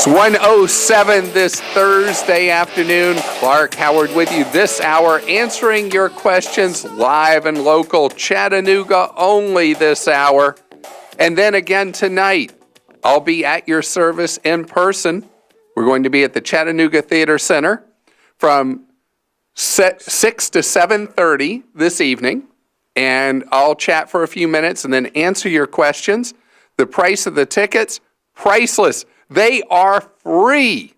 It's 1:07 this Thursday afternoon. Clark Howard with you this hour, answering your questions live and local. Chattanooga only this hour. And then again tonight, I'll be at your service in person. We're going to be at the Chattanooga Theater Center from 6 to 7:30 this evening. And I'll chat for a few minutes and then answer your questions. The price of the tickets, priceless. They are free.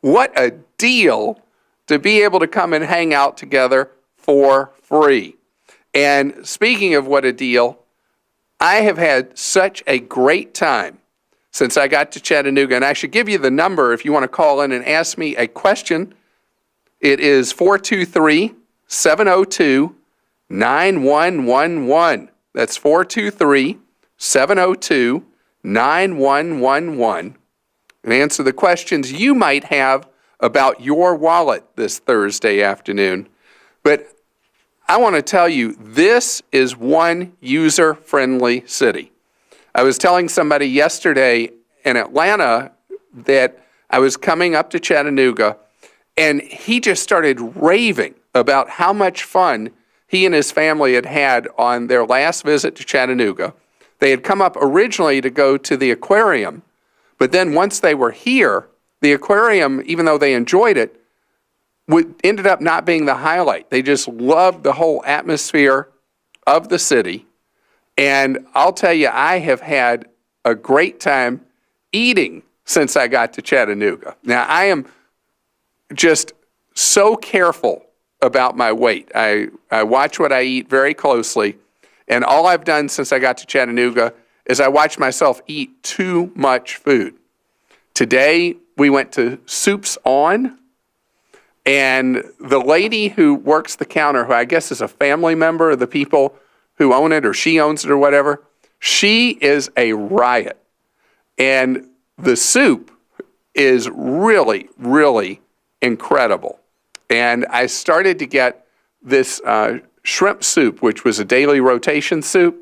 What a deal to be able to come and hang out together for free. And speaking of what a deal, I have had such a great time since I got to Chattanooga. And I should give you the number if you want to call in and ask me a question. It is 423-702-9111. That's 423-702-9111. And answer the questions you might have about your wallet this Thursday afternoon. But I want to tell you, this is one user-friendly city. I was telling somebody yesterday in Atlanta that I was coming up to Chattanooga, and he just started raving about how much fun he and his family had had on their last visit to Chattanooga. They had come up originally to go to the aquarium, but then once they were here, the aquarium, even though they enjoyed it, ended up not being the highlight. They just loved the whole atmosphere of the city. And I'll tell you, I have had a great time eating since I got to Chattanooga. Now, I am just so careful about my weight. I watch what I eat very closely. And all I've done since I got to Chattanooga is I watched myself eat too much food. Today, we went to Soups On, and the lady who works the counter, who I guess is a family member of the people who own it, or she owns it or whatever, she is a riot. And the soup is really, really incredible. And I started to get this shrimp soup, which was a daily rotation soup.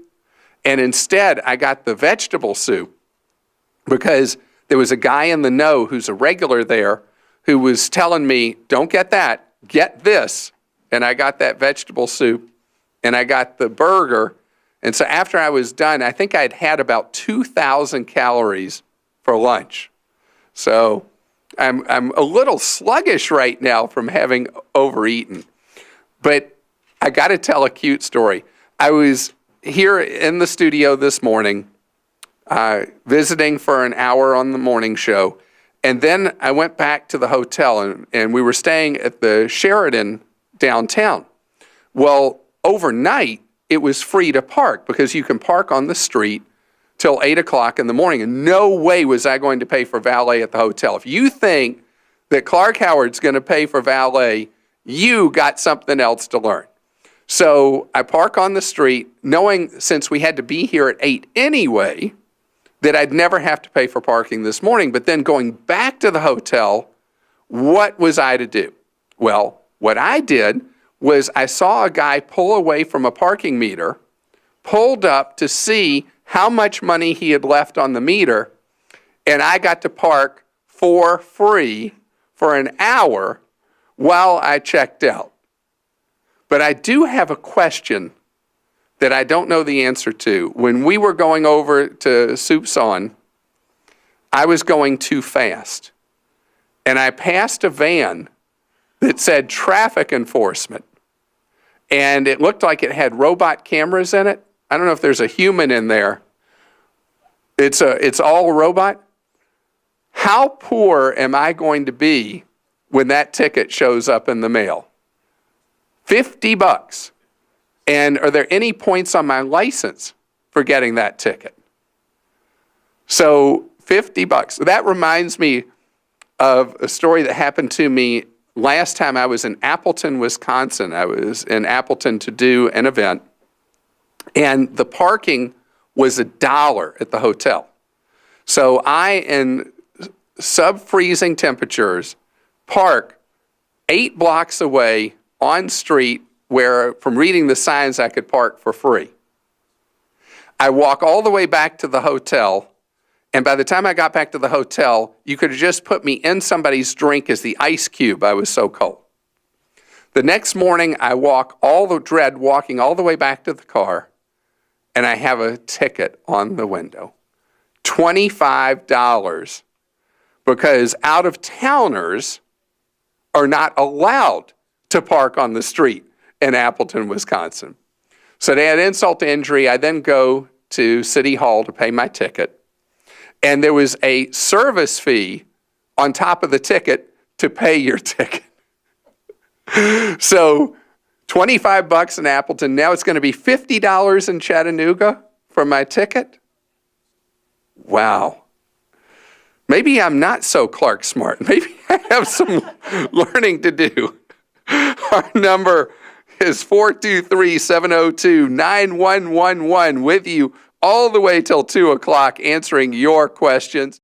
And instead, I got the vegetable soup because there was a guy in the know who's a regular there who was telling me, don't get that, get this. And I got that vegetable soup, and I got the burger. And so after I was done, I think I'd had about 2,000 calories for lunch. So I'm a little sluggish right now from having overeaten. But I got to tell a cute story. I was here in the studio this morning, visiting for an hour on the morning show, and then I went back to the hotel, and we were staying at the Sheraton downtown. Well, overnight, it was free to park because you can park on the street till 8 o'clock in the morning, and no way was I going to pay for valet at the hotel. If you think that Clark Howard's going to pay for valet, you got something else to learn. So I park on the street, knowing since we had to be here at 8 anyway, that I'd never have to pay for parking this morning. But then going back to the hotel, what was I to do? Well, what I did was I saw a guy pull away from a parking meter, pulled up to see how much money he had left on the meter, and I got to park for free for an hour while I checked out. But I do have a question that I don't know the answer to. When we were going over to Soups On, I was going too fast. And I passed a van that said traffic enforcement. And it looked like it had robot cameras in it. I don't know if there's a human in there. It's all robot. How poor am I going to be when that ticket shows up in the mail? $50. And are there any points on my license for getting that ticket? So $50. That reminds me of a story that happened to me last time I was in Appleton, Wisconsin. I was in Appleton to do an event, and the parking was $1 at the hotel. So I, in sub-freezing temperatures, park 8 blocks away on street where, from reading the signs, I could park for free. I walk all the way back to the hotel, And by the time I got back to the hotel, you could have just put me in somebody's drink as the ice cube. I was so cold. The next morning, I walking all the way back to the car, and I have a ticket on the window. $25, because out-of-towners are not allowed to park on the street in Appleton, Wisconsin. So to add insult to injury, I then go to City Hall to pay my ticket. And there was a service fee on top of the ticket to pay your ticket. So $25 in Appleton. Now it's going to be $50 in Chattanooga for my ticket. Wow. Maybe I'm not so Clark smart. Maybe I have some learning to do. Our number is 423-702-9111 with you all the way till 2 o'clock answering your questions.